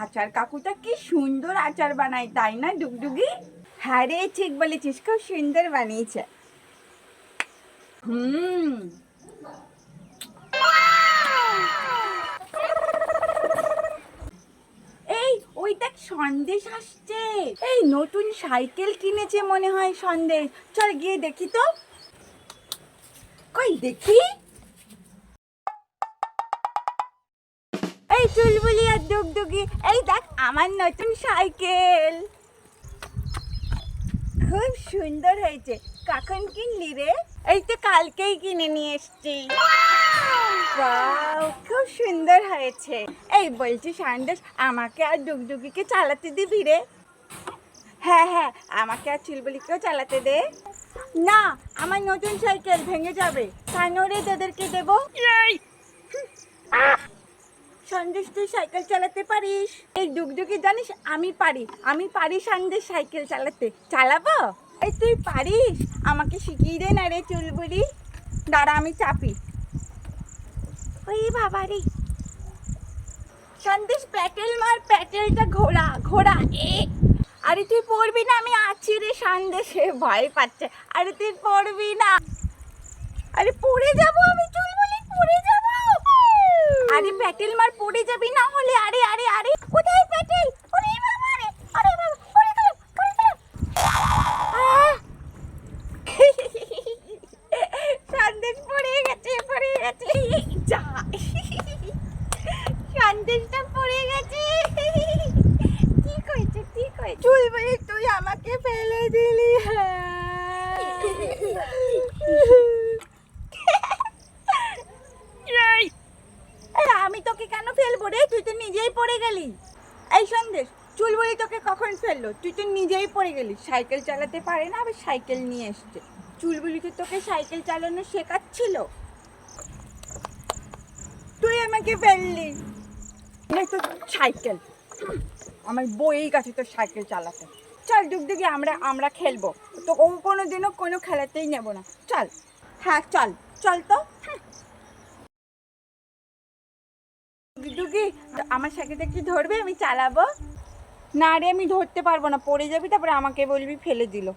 আচার কাকুটা কি সুন্দর আচার বানায়, তাই না ডুগডুগি? হ্যাঁ রে, ঠিক বলেছিস, খুব সুন্দর বানিয়েছে। হুম। এই ওই দেখ, সন্দেশ আসছে। এই নতুন সাইকেল কিনেছে মনে হয় সন্দেশ। চল গিয়ে দেখি তো। কই দেখি। এই চুলবুলি আর ডুগডুগি, এই দেখ আমার নতুন সাইকেল। খুব সুন্দর হয়েছে। কখন কিনলি রে? এই তো কালকেই কিনে নিয়ে এসছি। ওয়াও, খুব সুন্দর হয়েছে। এই বলছি সন্দেশ, আমাকে আর ডুগডুগিকে চালাতে দিবি রে? হ্যাঁ হ্যাঁ, আমাকে আর চুলবুলিকেও চালাতে দে। না, আমার নতুন সাইকেল ভেঙে যাবে। কেন রে তোদেরকে দেবো? সন্দেশ, তুই সাইকেল চালাতে পারিস? এই ডুগডুগি জানিস আমি পারি সন্দেশ সাইকেল চালাতে। চালাবো? এই তুই পারিস? আমাকে শিখিয়ে দে না রে চুলবুলি। দাঁড়া আমি চাপি। ওই বাবা রে। সন্দেশ প্যাটেল মার, প্যাটেলটা ঘোরা ঘোরা। আরে তুই পড়বি না, আমি আছি রে। সন্দেশে ভয় পাচ্ছে। আরে তুই পড়বি না। আরে পড়ে যাবো আমি চুলবুলি, পড়ে যাবো। আরে প্যাটেল মার, পড়ে যাবি না হলে। আরে আরে আরে, কোথায় প্যাটেল? ওরে বাবা রে, আরে বাবা, পড়ে গেলাম পড়ে গেলাম। সন্দেশ পড়ে গেছে পড়ে গেছে। যা, সন্দেশটা পড়ে গেছে। ঠিক হয়েছে ঠিক হয়েছে। চুলবুলি তুই আমাকে ফেলে দিলি। আমি তোকে কেন ফেলবো রে? তুই তো নিজেই পড়ে গেলি। এই সন্দেশ, চুলবুলি তোকে কখন ফেললো? তুই তো নিজেই পড়ে গেলি। সাইকেল চালাতে পারে না, আবার সাইকেল নিয়ে এসছে। চুলবুলি তো তোকে সাইকেল চালানো শেখাচ্ছিল। তুই আমাকে ফেললি। তো সাইকেল আমার বইয়েই গেছে তোর সাইকেল চালাতে। চল ডুগডুগি, আমরা আমরা খেলবো। তো ও কোনোদিনও কোনো খেলাতেই নেব না। চল। হ্যাঁ চল, চল তো। ডুগডুগি, আমার সাইকেলটা কি ধরবে? আমি চালাবো। না রে, আমি ধরতে পারবো না, পড়ে যাবি, তারপরে আমাকে বলবি ফেলে দিল।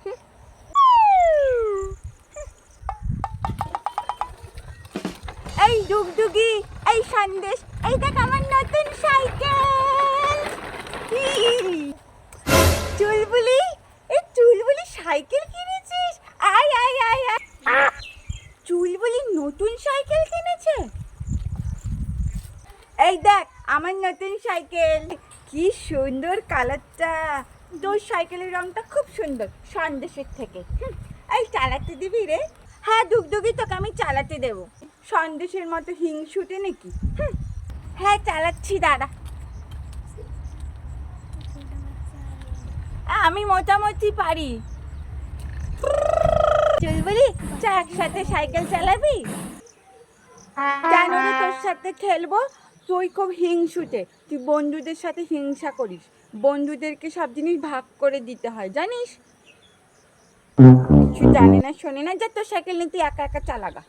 এই ডুগডুগি, এই সন্দেশ, এই দেখ আমার নতুন সাইকেল। চুলবুলি, এই চুলবুলি সাইকেল কিনেছিস? আয় আয় আয় আয়। চুলবুলি নতুন সাইকেল কিনেছে। এই দেখ আমার নতুন সাইকেল। কি সুন্দর কালারটা। তোর সাইকেলের রংটা খুব সুন্দর সন্দেশের থেকে। এই চালাতে দিবি রে? হ্যাঁ ডুগডুগি, তোকে আমি চালাতে দেবো। সন্দেশের মতো হিংসুটে নাকি? হ্যাঁ চালাচ্ছি, দাঁড়া। আমি মোটামুটি পারি। চুলবুলি, চা একসাথে সাইকেল চালাবি? কেন রে, তোর সাথে খেলবো? তুই খুব হিংসুটে। তুই বন্ধুদের সাথে হিংসা করিস। বন্ধুদেরকে সব জিনিস ভাগ করে দিতে হয়, জানিস? কিছু জানে না শোনে না। যা, তোর সাইকেল নিয়ে তুই একা একা চালাগা।